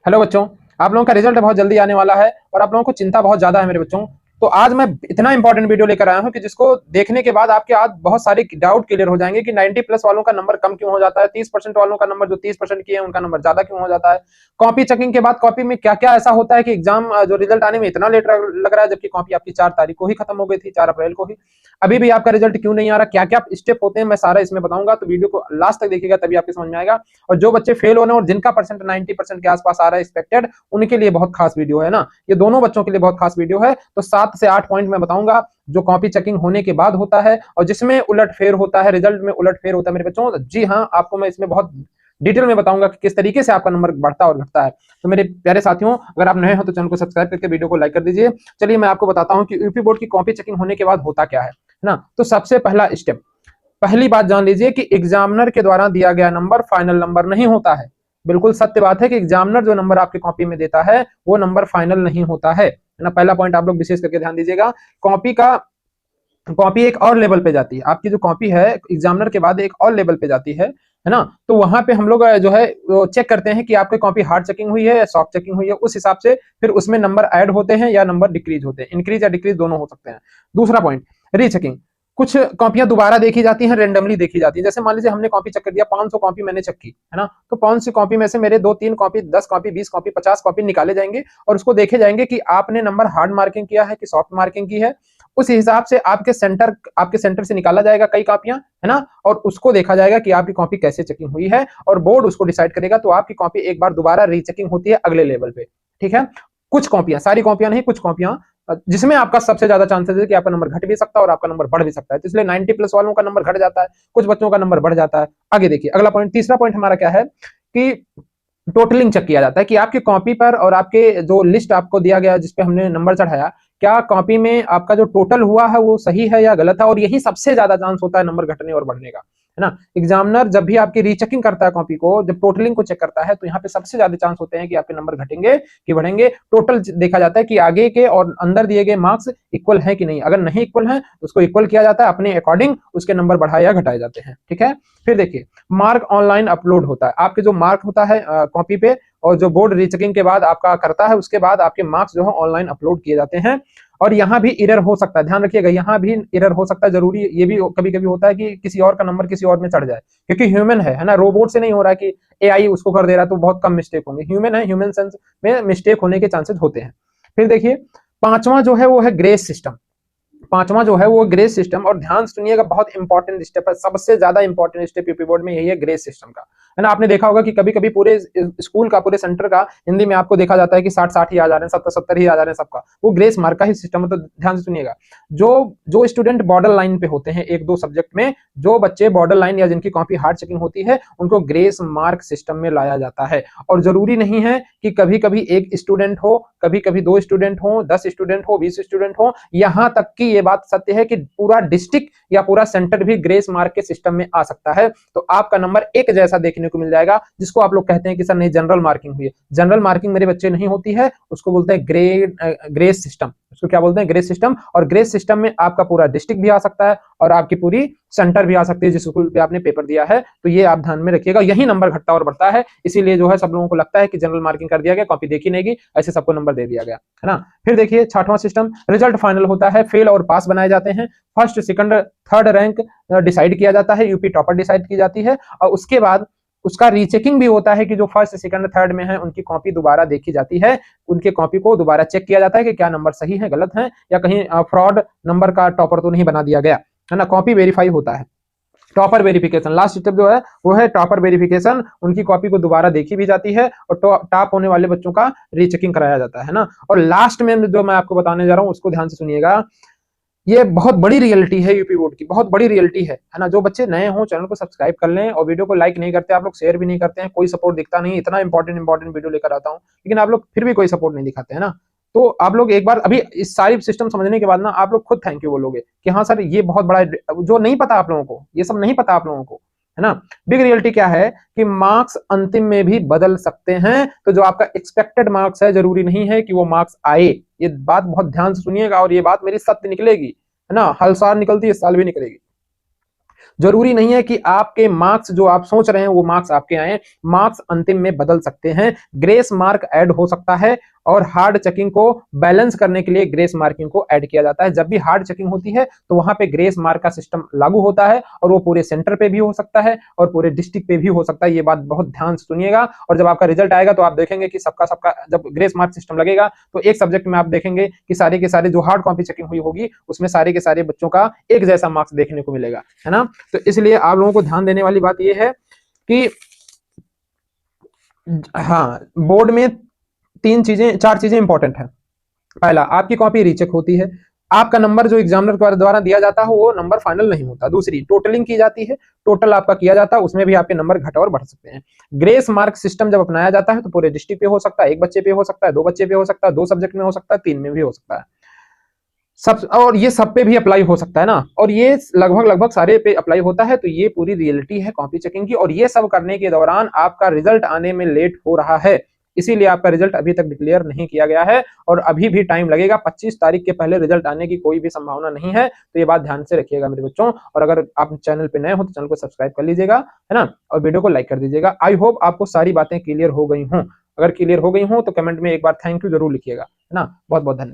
Hello बच्चों। आप लोगों का रिजल्ट बहुत जल्दी आने वाला है और आप लोगों को चिंता बहुत ज्यादा है मेरे बच्चों। तो आज मैं इतना इंपॉर्टेंट वीडियो लेकर आया हूं कि जिसको देखने के बाद आपके आज बहुत सारे डाउट क्लियर हो जाएंगे कि 90 प्लस वालों का नंबर कम क्यों हो जाता है, 30% वालों का नंबर जो 30% किए हैं उनका नंबर ज्यादा क्यों हो जाता है। कॉपी चेकिंग के बाद कॉपी में क्या क्या ऐसा होता है कि एग्जाम जो रिजल्ट आने में इतना लेट लग रहा है, जबकि कॉपी आपकी 4 तारीख को ही खत्म हो गई थी, 4 अप्रैल को ही। अभी भी आपका रिजल्ट क्यों नहीं आ रहा, क्या क्या स्टेप होते हैं, मैं सारा इसमें बताऊंगा। तो वीडियो को लास्ट तक देखिएगा तभी आपको समझ में आएगा। और जो बच्चे फेल होने और जिनका परसेंट 90% के आसपास आ रहा है एक्सपेक्टेड, उनके लिए बहुत खास वीडियो है ना। ये दोनों बच्चों के लिए बहुत खास वीडियो है। तो 7 से 8 पॉइंट मैं बताऊंगा जो कॉपी चेकिंग होने के बाद होता है और जिसमें उलटफेर होता है, रिजल्ट में उलटफेर होता है मेरे बच्चों। जी हाँ, आपको मैं इसमें बहुत डिटेल में बताऊंगा कि किस तरीके से आपका नंबर बढ़ता और घटता है। तो मेरे प्यारे साथियों, अगर आप नए हो तो चैनल को सब्सक्राइब करके वीडियो को लाइक कर दीजिए। चलिए मैं आपको बताता हूं कि यूपी बोर्ड की कॉपी चेकिंग होने के बाद होता क्या है ना। तो सबसे पहला स्टेप, पहली बात जान लीजिए कि एग्जामिनर के द्वारा दिया गया नंबर फाइनल नंबर नहीं होता है। बिल्कुल सत्य बात है कि एग्जामिनर जो नंबर आपकी कॉपी में देता है वो नंबर फाइनल नहीं होता है ना। पहला पॉइंट आप लोग विशेष करके ध्यान दीजिएगा। कॉपी एक और लेवल पे जाती है। आपकी जो कॉपी है एग्जामिनर के बाद एक और लेवल पे जाती है ना। तो वहां पे हम लोग जो है वो चेक करते हैं कि आपकी कॉपी हार्ड चेकिंग हुई है या सॉफ्ट चेकिंग हुई है। उस हिसाब से फिर उसमें नंबर ऐड होते हैं या नंबर डिक्रीज होते हैं, इंक्रीज या डिक्रीज दोनों हो सकते हैं। दूसरा पॉइंट, रीचेकिंग। कुछ कॉपियां दोबारा देखी जाती हैं, रेंडमली देखी जाती है। जैसे मान लीजिए हमने कॉपी चेक कर दिया, 500 कॉपी मैंने चेक की है ना। तो 500 कॉपी में से मेरे 2-3 कॉपी, 10 कॉपी, 20 कॉपी, 50 कॉपी निकाले जाएंगे और उसको देखे जाएंगे कि आपने नंबर हार्ड मार्किंग किया है कि सॉफ्ट मार्किंग की है। उस हिसाब से आपके सेंटर से निकाला जाएगा कई कॉपियां, है ना। और उसको देखा जाएगा कि आपकी कॉपी कैसे चेकिंग हुई है और बोर्ड उसको डिसाइड करेगा। तो आपकी कॉपी एक बार दोबारा रीचेकिंग होती है अगले लेवल पे, ठीक है। कुछ कॉपियां, सारी कॉपियां नहीं, कुछ कॉपियां जिसमें आपका सबसे ज्यादा चांसेस है कि आपका नंबर घट भी सकता है और आपका नंबर बढ़ भी सकता है। तो इसलिए 90 प्लस वालों का नंबर घट जाता है, कुछ बच्चों का नंबर बढ़ जाता है। आगे देखिए अगला पॉइंट, तीसरा पॉइंट हमारा क्या है कि टोटलिंग चेक किया जाता है कि आपकी कॉपी पर और आपके जो लिस्ट आपको दिया गया जिसपे हमने नंबर चढ़ाया, क्या कॉपी में आपका जो टोटल हुआ है वो सही है या गलत है। और यही सबसे ज्यादा चांस होता है नंबर घटने और बढ़ने का, है ना। एग्जामिनर जब भी आपकी रीचेकिंग करता है कॉपी को, जब टोटलिंग को चेक करता है, तो यहाँ पे सबसे ज्यादा चांस होते हैं कि आपके नंबर घटेंगे कि बढ़ेंगे। टोटल देखा जाता है कि आगे के और अंदर दिए गए मार्क्स इक्वल है कि नहीं। अगर नहीं इक्वल है तो उसको इक्वल किया जाता है, अपने अकॉर्डिंग उसके नंबर बढ़ाए या घटाए जाते हैं, ठीक है। फिर देखिए मार्क ऑनलाइन अपलोड होता है। आपके जो मार्क होता है कॉपी पे और जो बोर्ड रीचेकिंग के बाद आपका करता है, उसके बाद आपके मार्क्स जो है ऑनलाइन अपलोड किए जाते हैं। और यहाँ भी एरर हो सकता है, ध्यान रखिएगा, यहाँ भी एरर हो सकता है। जरूरी ये भी कभी कभी होता है कि किसी और का नंबर किसी और में चढ़ जाए, क्योंकि ह्यूमन है ना। रोबोट से नहीं हो रहा है कि एआई उसको कर दे रहा है, तो बहुत कम मिस्टेक होंगे। ह्यूमन है, ह्यूमन सेंस में मिस्टेक होने के चांसेस होते हैं। फिर देखिए पांचवा जो है वो है ग्रेस सिस्टम। पांचवा जो है वो ग्रेस सिस्टम, और ध्यान सुनिएगा, बहुत इंपॉर्टेंट स्टेप है। सबसे ज्यादा इंपॉर्टेंट स्टेप यूपी बोर्ड में यही है, ग्रेस सिस्टम का, है ना। आपने देखा होगा कि कभी कभी पूरे स्कूल का, पूरे सेंटर का हिंदी में आपको देखा जाता है कि 60-60 ही आ जा रहे हैं, 70-70 ही आ जा रहे हैं सबका। वो ग्रेस मार्क का ही सिस्टम है। तो ध्यान से सुनिएगा, जो जो स्टूडेंट बॉर्डर लाइन पे होते हैं एक दो सब्जेक्ट में, जो बच्चे बॉर्डर लाइन या जिनकी कॉपी हार्ड चेकिंग होती है, उनको ग्रेस मार्क सिस्टम में लाया जाता है। और जरूरी नहीं है कि कभी कभी एक स्टूडेंट हो, कभी कभी 2 स्टूडेंट हो, 10 स्टूडेंट हो, 20 स्टूडेंट हो। यहां तक कि ये बात सत्य है कि पूरा डिस्ट्रिक्ट या पूरा सेंटर भी ग्रेस मार्क के सिस्टम में आ सकता है। तो आपका नंबर एक जैसा देखने को मिल जाएगा, जिसको आप लोग कहते हैं कि सर नहीं जनरल मार्किंग हुई है। जनरल मार्किंग मेरे बच्चे नहीं होती है, उसको बोलते हैं ग्रेस सिस्टम। उसको क्या बोलते हैं? Grace system. और ग्रेस सिस्टम में आपका पूरा डिस्ट्रिक्ट भी आ सकता है और आपकी पूरी सेंटर भी आ सकती है जिस स्कूल पे आपने पेपर दिया है। तो ये आप ध्यान में रखिएगा, यही नंबर घटता और बढ़ता है। इसीलिए जो है सब लोगों को लगता है कि जनरल मार्किंग कर दिया गया, कॉपी देखी नहीं गई, ऐसे सबको नंबर दे दिया गया, है ना। फिर देखिए छठवां सिस्टम, रिजल्ट फाइनल होता है, फेल और पास बनाए जाते हैं। First, second, third rank decide किया जाता है, यूपी टॉपर डिसाइड की जाती है। और उसके बाद उसका रीचेकिंग भी होता है कि जो फर्स्ट, सेकंड, थर्ड में है उनकी कॉपी दोबारा देखी जाती है। उनके कॉपी को दोबारा चेक किया जाता है कि क्या नंबर सही है, गलत है, या कहीं फ्रॉड नंबर का टॉपर तो नहीं बना दिया गया, है ना। कॉपी वेरीफाई होता है। टॉपर वेरिफिकेशन लास्ट स्टेप जो है वो है टॉपर वेरिफिकेशन। उनकी कॉपी को दोबारा देखी भी जाती है और टॉप होने वाले बच्चों का रीचेकिंग कराया जाता है ना। और लास्ट में जो मैं आपको बताने जा रहा हूं उसको ध्यान से सुनिएगा। ये बहुत बड़ी रियलिटी है यूपी बोर्ड की, बहुत बड़ी रियलिटी है ना। जो बच्चे नए हो चैनल को सब्सक्राइब कर लें, और वीडियो को लाइक नहीं करते आप लोग, शेयर भी नहीं करते हैं, कोई सपोर्ट दिखता नहीं। इतना इंपॉर्टेंट वीडियो लेकर आता हूं लेकिन आप लोग फिर भी कोई सपोर्ट नहीं दिखाते हैं ना। तो आप लोग एक बार अभी इस सारी सिस्टम समझने के बाद ना आप लोग खुद थैंक यू बोलोगे कि हाँ सर ये बहुत बड़ा, जो नहीं पता आप लोगों को, ये सब नहीं पता आप लोगों को, है ना। बिग रियलिटी क्या है कि मार्क्स अंतिम में भी बदल सकते हैं। तो जो आपका एक्सपेक्टेड मार्क्स है, जरूरी नहीं है कि वो मार्क्स आए। ये बात बहुत ध्यान से सुनिएगा और ये बात मेरी सत्य निकलेगी, है ना। हर साल निकलती है, इस साल भी निकलेगी। जरूरी नहीं है कि आपके मार्क्स जो आप सोच रहे हैं वो मार्क्स आपके आए, मार्क्स अंतिम में बदल सकते हैं। ग्रेस मार्क ऐड हो सकता है और हार्ड चेकिंग को बैलेंस करने के लिए ग्रेस मार्किंग को ऐड किया जाता है। जब भी हार्ड चेकिंग होती है तो वहां पे ग्रेस मार्क का सिस्टम लागू होता है और वो पूरे सेंटर पे भी हो सकता है और पूरे डिस्ट्रिक्ट पे भी हो सकता है। ये बात बहुत ध्यान से सुनिएगा और जब आपका रिजल्ट आएगा तो आप देखेंगे कि सबका सबका जब ग्रेस मार्क सिस्टम लगेगा तो एक सब्जेक्ट में आप देखेंगे कि सारे के सारे जो हार्ड कॉपी चेकिंग हुई होगी उसमें सारे के सारे बच्चों का एक जैसा मार्क्स देखने को मिलेगा, है ना। तो इसलिए आप लोगों को ध्यान देने वाली बात यह है कि हाँ, बोर्ड में चार चीजें इंपॉर्टेंट है। पहला, आपकी कॉपी रीचेक होती है, आपका नंबर जो एग्जामिनर द्वारा दिया जाता है वो नंबर फाइनल नहीं होता। दूसरी, टोटलिंग की जाती है, टोटल आपका किया जाता है, उसमें भी आपके नंबर घट और बढ़ सकते हैं। ग्रेस मार्क सिस्टम जब अपनाया जाता है तो पूरे डिस्ट्रिक्ट पे हो सकता है, एक बच्चे पे हो सकता है, दो बच्चे पे हो सकता है, दो सब्जेक्ट में हो सकता है, तीन में भी हो सकता है, सब, और ये सब पे भी अप्लाई हो सकता है ना, और ये लगभग लगभग सारे पे अप्लाई होता है। तो ये पूरी रियलिटी है कॉपी चेकिंग की, और ये सब करने के दौरान आपका रिजल्ट आने में लेट हो रहा है, इसीलिए आपका रिजल्ट अभी तक डिक्लेयर नहीं किया गया है और अभी भी टाइम लगेगा। 25 तारीख के पहले रिजल्ट आने की कोई भी संभावना नहीं है, तो ये बात ध्यान से रखिएगा मेरे बच्चों। और अगर आप चैनल पे नए हो तो चैनल को सब्सक्राइब कर लीजिएगा, है ना, और वीडियो को लाइक कर दीजिएगा। आई होप आपको सारी बातें क्लियर हो गई हों। अगर क्लियर हो गई हों तो कमेंट में एक बार थैंक यू जरूर लिखिएगा, है ना। बहुत बहुत धन्यवाद।